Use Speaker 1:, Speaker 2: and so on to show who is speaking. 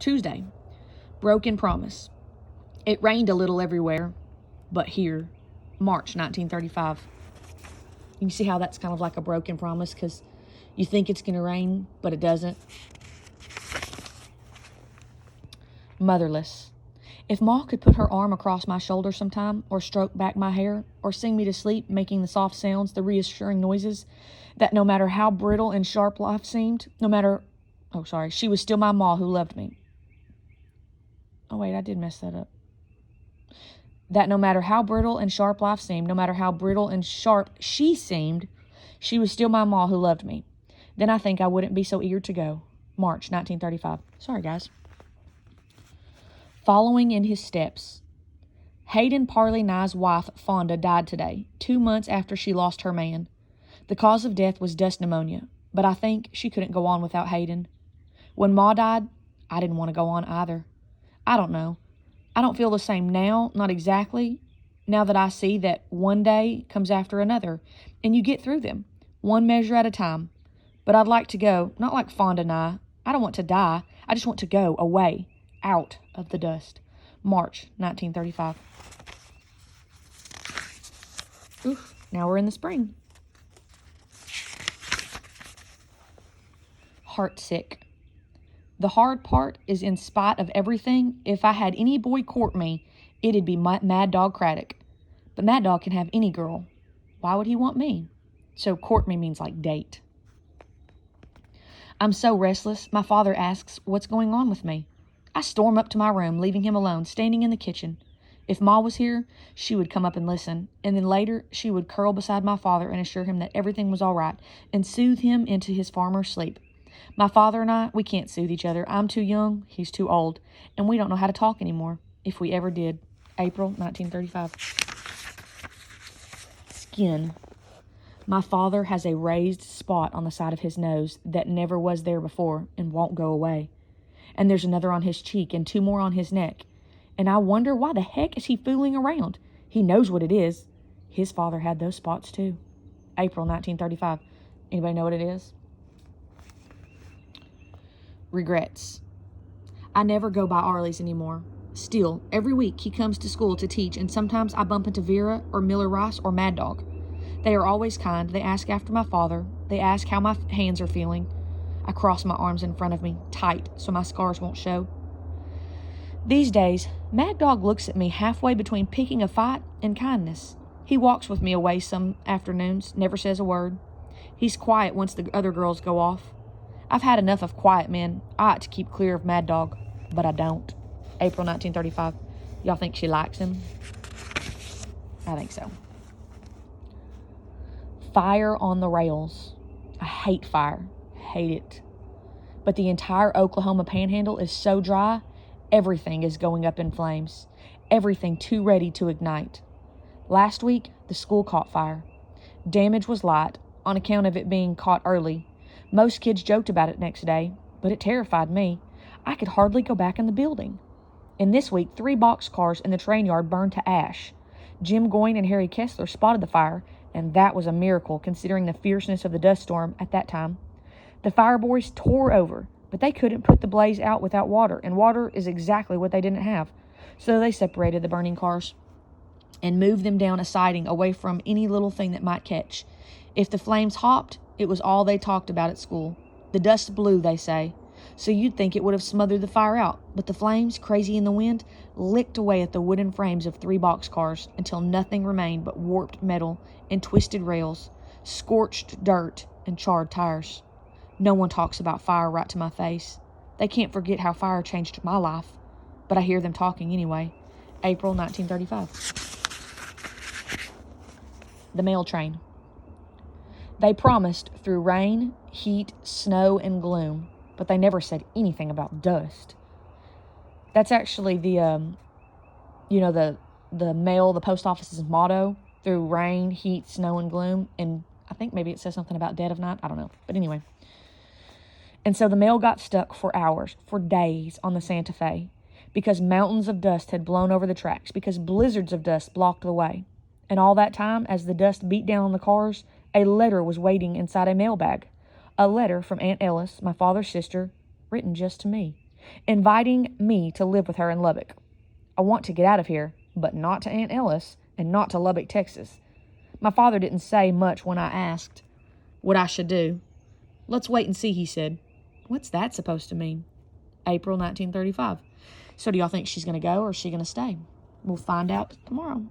Speaker 1: Tuesday, broken promise. It rained a little everywhere, but here, March 1935. You can see how that's kind of like a broken promise because you think it's going to rain, but it doesn't. Motherless. If Ma could put her arm across my shoulder sometime, or stroke back my hair, or sing me to sleep, making the soft sounds, the reassuring noises, that no matter how brittle and sharp life seemed, she was still my Ma who loved me. Oh, wait, I did mess that up. That no matter how brittle and sharp life seemed, no matter how brittle and sharp she seemed, she was still my Ma who loved me. Then I think I wouldn't be so eager to go. March 1935. Sorry, guys. Following in his steps. Hayden Parley Nye's wife, Fonda, died today, 2 months after she lost her man. The cause of death was dust pneumonia, but I think she couldn't go on without Hayden. When Ma died, I didn't want to go on either. I don't know. I don't feel the same now, not exactly, now that I see that one day comes after another, and you get through them, one measure at a time. But I'd like to go, not like Fonda Nye. I don't want to die. I just want to go away, out of the dust. March 1935. Oof, now we're in the spring. Heartsick. The hard part is, in spite of everything, if I had any boy court me, it'd be Mad Dog Craddock. But Mad Dog can have any girl. Why would he want me? So court me means like date. I'm so restless, my father asks what's going on with me. I storm up to my room, leaving him alone, standing in the kitchen. If Ma was here, she would come up and listen, and then later she would curl beside my father and assure him that everything was all right, and soothe him into his farmer sleep. My father and I, we can't soothe each other. I'm too young, he's too old, and we don't know how to talk anymore, if we ever did. April 1935. Skin. My father has a raised spot on the side of his nose that never was there before and won't go away. And there's another on his cheek and 2 more on his neck. And I wonder why the heck is he fooling around? He knows what it is. His father had those spots too. April 1935. Anybody know what it is? Regrets. I never go by Arlie's anymore. Still, every week he comes to school to teach, and sometimes I bump into Vera or Miller Rice or Mad Dog. They are always kind. They ask after my father. They ask how my hands are feeling. I cross my arms in front of me, tight, so my scars won't show. These days, Mad Dog looks at me halfway between picking a fight and kindness. He walks with me away some afternoons, never says a word. He's quiet once the other girls go off. I've had enough of quiet men. I ought to keep clear of Mad Dog, but I don't. April 1935. Y'all think she likes him? I think so. Fire on the rails. I hate fire. Hate it. But the entire Oklahoma Panhandle is so dry, everything is going up in flames. Everything too ready to ignite. Last week, the school caught fire. Damage was light, on account of it being caught early. Most kids joked about it next day, but it terrified me. I could hardly go back in the building. And this week, 3 boxcars in the train yard burned to ash. Jim Goyne and Harry Kessler spotted the fire, and that was a miracle considering the fierceness of the dust storm at that time. The fire boys tore over, but they couldn't put the blaze out without water, and water is exactly what they didn't have. So they separated the burning cars and moved them down a siding away from any little thing that might catch. If the flames hopped, it was all they talked about at school. The dust blew, they say. So you'd think it would have smothered the fire out, but the flames, crazy in the wind, licked away at the wooden frames of 3 boxcars until nothing remained but warped metal and twisted rails, scorched dirt, and charred tires. No one talks about fire right to my face. They can't forget how fire changed my life, but I hear them talking anyway. April 1935. The mail train. They promised through rain, heat, snow, and gloom, but they never said anything about dust. That's actually the mail, the post office's motto, through rain, heat, snow, and gloom. And I think maybe it says something about dead of night. I don't know. But anyway. And so the mail got stuck for hours, for days on the Santa Fe, because mountains of dust had blown over the tracks, because blizzards of dust blocked the way. And all that time, as the dust beat down on the cars, a letter was waiting inside a mailbag. A letter from Aunt Ellis, my father's sister, written just to me. inviting me to live with her in Lubbock. I want to get out of here, but not to Aunt Ellis and not to Lubbock, Texas. My father didn't say much when I asked what I should do. Let's wait and see, he said. What's that supposed to mean? April 1935. So do y'all think she's going to go or is she going to stay? We'll find out tomorrow.